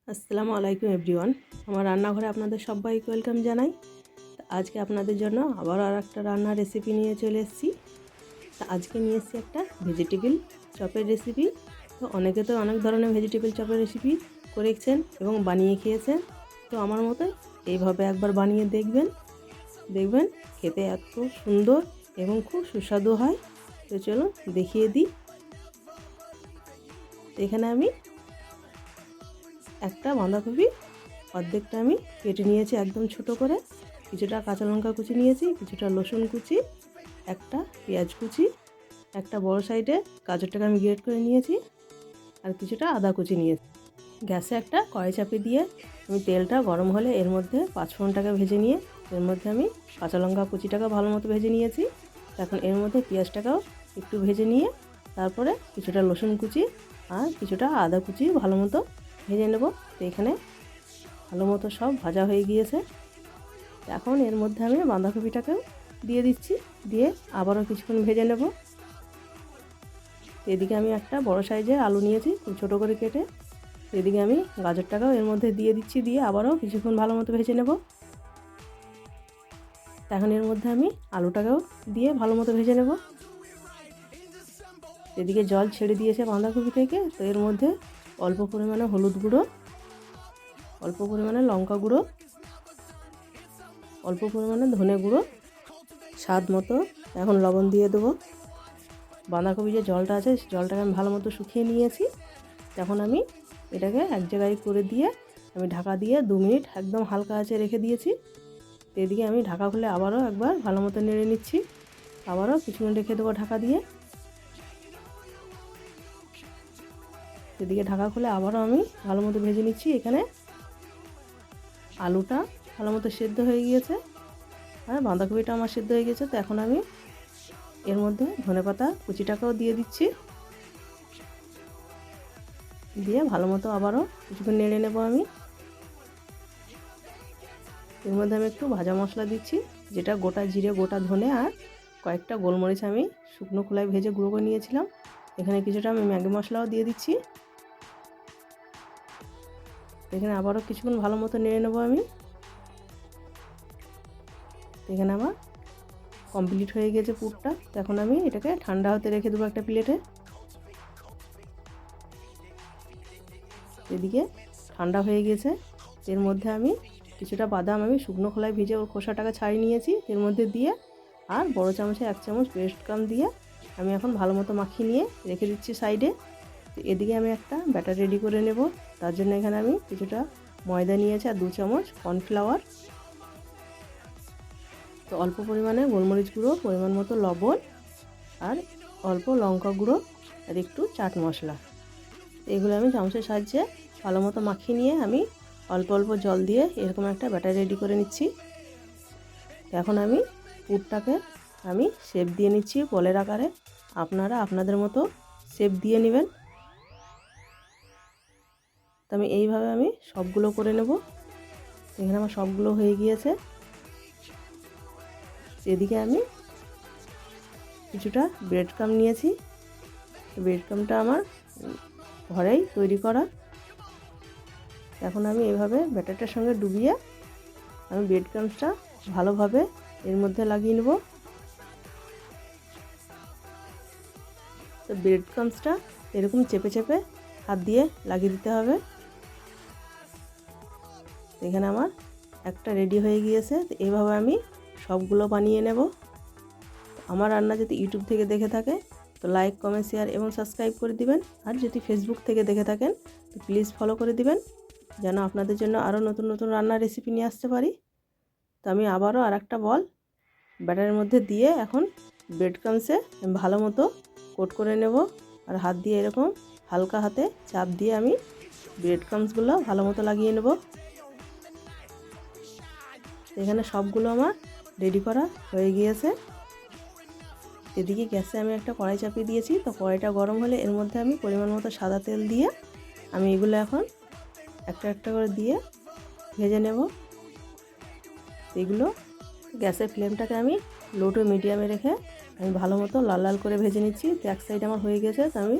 আসসালামু আলাইকুম এভরিওয়ান। আমার রান্নাঘরে আপনাদের সবাইকে ওয়েলকাম জানাই। আজকে আপনাদের জন্য আবার আর একটা রান্নার রেসিপি নিয়ে চলে এসেছি। আজকে নিয়ে এসেছি একটা ভেজিটেবল চপের রেসিপি। তো অনেকে তো অনেক ধরনের ভেজিটেবল চপের রেসিপি করেছেন এবং বানিয়ে খেয়েছেন। তো আমার মতে এইভাবে একবার বানিয়ে দেখবেন খেতে এত সুন্দর এবং খুব সুস্বাদু হয়। তো চলুন দেখিয়ে দিই। এখানে আমি একটা বাঁধাকপি অর্ধেকটা আমি কেটে নিয়েছি একদম ছোট করে, কিছুটা কাঁচা লঙ্কা কুচি নিয়েছি, কিছুটা রসুন কুচি, একটা পেঁয়াজ কুচি, একটা বড় সাইডে গাজরটাকে আমি গ্রেট করে নিয়েছি, আর কিছুটা আদা কুচি নিয়েছি। গ্যাসে একটা কড়াই চাপিয়ে দিয়ে আমি তেলটা গরম হলে এর মধ্যে পাঁচফোড়নটাকে ভেজে নিয়ে এর মধ্যে আমি কাঁচা লঙ্কা কুচিটাকে ভালো মতো ভেজে নিয়েছি। এখন এর মধ্যে পেঁয়াজটাকেও একটু ভেজে নিয়ে তারপরে কিছুটা রসুন কুচি আর কিছুটা আদা কুচি ভালো মতো ভেজে নেব। তো এখানে ভালো মতো সব ভাজা হয়ে গিয়েছে। এখন এর মধ্যে আমি বাঁধাকপিটাকেও দিয়ে দিচ্ছি, দিয়ে আবারও কিছুক্ষণ ভেজে নেব। এদিকে আমি একটা বড় সাইজের আলু নিয়েছি খুব ছোটো করে কেটে, এদিকে আমি গাজরটাকেও এর মধ্যে দিয়ে দিচ্ছি, দিয়ে আবারও কিছুক্ষণ ভালো মতো ভেজে নেব। এখন এর মধ্যে আমি আলুটাকেও দিয়ে ভালো মতো ভেজে নেব। এদিকে জল ছেড়ে দিয়েছে বাঁধাকপি থেকে, তো এর মধ্যে অল্প পরিমাণে হলুদ গুঁড়ো, অল্প পরিমাণে লঙ্কা গুঁড়ো, অল্প পরিমাণে ধনে গুঁড়ো, স্বাদ মতো এখন লবণ দিয়ে দেবো। বাঁধাকপি যে জলটা আছে সেই জলটাকে আমি ভালো মতো শুকিয়ে নিয়েছি। এখন আমি এটাকে এক জায়গায় করে দিয়ে আমি ঢাকা দিয়ে 2 মিনিট একদম হালকা আঁচে রেখে দিয়েছি। এদিকে আমি ঢাকা খুলে আবারও একবার ভালো মতো নেড়ে নিচ্ছি, আবারও কিছুক্ষণ রেখে দেবো ঢাকা দিয়ে। এদিকে ঢাকা খুলে আবারও আমি ভালো মতো ভেজে নিচ্ছি। এখানে আলুটা ভালো মতো সেদ্ধ হয়ে গিয়েছে আর বাঁধাকপিটা আমার সেদ্ধ হয়ে গেছে। তো এখন আমি এর মধ্যে ধনেপাতা কুচিটাকেও দিয়ে দিচ্ছি, দিয়ে ভালো মতো আবারও কিছুক্ষণ নেড়ে নেব আমি। এর মধ্যে আমি একটু ভাজা মশলা দিচ্ছি, যেটা গোটা জিরে, গোটা ধনে আর কয়েকটা গোলমরিচ আমি শুকনো খোলায় ভেজে গুঁড়ো করে নিয়েছিলাম। এখানে কিছুটা আমি ম্যাগি মশলাও দিয়ে দিচ্ছি। এখানে আবারও কিছুক্ষণ ভালো মতো নেড়ে নেব আমি। এখানে আমার কমপ্লিট হয়ে গেছে পুরটা। এখন আমি এটাকে ঠান্ডা হতে রেখে দেবো একটা প্লেটে। এদিকে ঠান্ডা হয়ে গেছে। এর মধ্যে আমি কিছুটা বাদাম আমি শুকনো খোলায় ভেজে ওর খোসাটাকে ছাড়িয়ে নিয়েছি, এর মধ্যে দিয়ে আর বড় চামচে 1 চামচ পেস্ট কাম দিয়ে আমি এখন ভালো মতো মাখিয়ে নিয়ে রেখে দিচ্ছি সাইডে। এদিকে আমি একটা ব্যাটার রেডি করে নেব। তার জন্য এখানে আমি কিছুটা ময়দা নিয়েছি আর 2 চামচ কর্নফ্লাওয়ার, তো অল্প পরিমাণে গোলমরিচ গুঁড়ো, পরিমাণ মতো লবণ আর অল্প লঙ্কা গুঁড়ো আর একটু চাট মশলা, এগুলো আমি চামচের সাহায্যে ভালো মতো মাখিয়ে নিয়ে আমি অল্প অল্প জল দিয়ে এরকম একটা ব্যাটার রেডি করে নিচ্ছি। এখন আমি পুরটাকে আমি শেপ দিয়ে নিচ্ছি বলের আকারে। আপনারা আপনাদের মতো শেপ দিয়ে নেবেন। তো আমি এইভাবে আমি সবগুলো করে নেব। এখানে আমার সবগুলো হয়ে গিয়েছে। এদিকে আমি কিছুটা ব্রেড ক্রাম্ব নিয়েছি, ব্রেড ক্রাম্বটা আমার ঘরেই তৈরি করা। এখন আমি এভাবে ব্যাটারটার সঙ্গে ডুবিয়ে আমি ব্রেড ক্রাম্বসটা ভালোভাবে এর মধ্যে লাগিয়ে নেব। তো ব্রেড ক্রাম্বসটা এরকম চেপে চেপে হাত দিয়ে লাগিয়ে দিতে হবে। এখানে আমার একটা রেডি হয়ে গিয়েছে। তো এইভাবে আমি সবগুলো বানিয়ে নেব। আমার রান্না যদি ইউটিউব থেকে দেখে থাকে তো লাইক, কমেন্ট, শেয়ার এবং সাবস্ক্রাইব করে দিবেন। আর যদি ফেসবুক থেকে দেখে থাকেন তো প্লিজ ফলো করে দিবেন, যেন আপনাদের জন্য আরও নতুন নতুন রান্নার রেসিপি নিয়ে আসতে পারি। তো আমি আবারও আরেকটা বল ব্যাটারের মধ্যে দিয়ে এখন ব্রেড ক্রাম্বসে ভালো মতো কোট করে নেব। আর হাত দিয়ে এরকম হালকা হাতে চাপ দিয়ে আমি ব্রেড ক্রাম্বসগুলো ভালো মতো লাগিয়ে নেব। এখানে সবগুলো আমার রেডি করা হয়ে গিয়েছে। এদিকে গ্যাসে আমি একটা কড়াই চাপিয়ে দিয়েছি। তো কড়াইটা গরম হলে এর মধ্যে আমি পরিমাণ মতো সাদা তেল দিয়ে আমি এগুলো এখন একটা একটা করে দিয়ে ভেজে নেব। এগুলো গ্যাসের ফ্লেমটাকে আমি লো টু মিডিয়ামে রেখে আমি ভালো মতো লাল লাল করে ভেজে নিচ্ছি। তো এক সাইড আমার হয়ে গেছে, তো আমি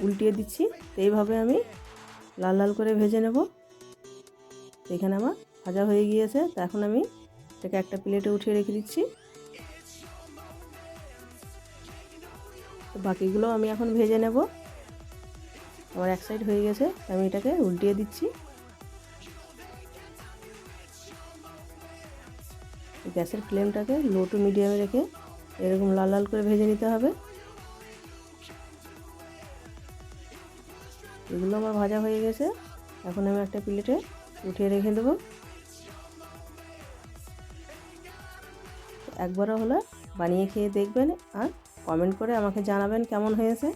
উল্টিয়ে দিচ্ছি। তো এইভাবে আমি লাল লাল করে ভেজে নেব। এখানে আমার ভাজা হয়ে গিয়েছে। তো এখন আমি এটাকে একটা প্লেটে উঠিয়ে রেখে দিচ্ছি। তো বাকিগুলো আমি এখন ভেজে নেব। আমার এক সাইড হয়ে গেছে, আমি এটাকে উল্টিয়ে দিচ্ছি। গ্যাসের ফ্লেমটাকে লো টু মিডিয়ামে রেখে এরকম লাল লাল করে ভেজে নিতে হবে। এগুলো আমার ভাজা হয়ে গেছে, এখন আমি একটা প্লেটে উঠিয়ে রেখে দেবো। একবারও হলে বানিয়ে খেয়ে দেখবেন আর কমেন্ট করে আমাকে জানাবেন কেমন হয়েছে।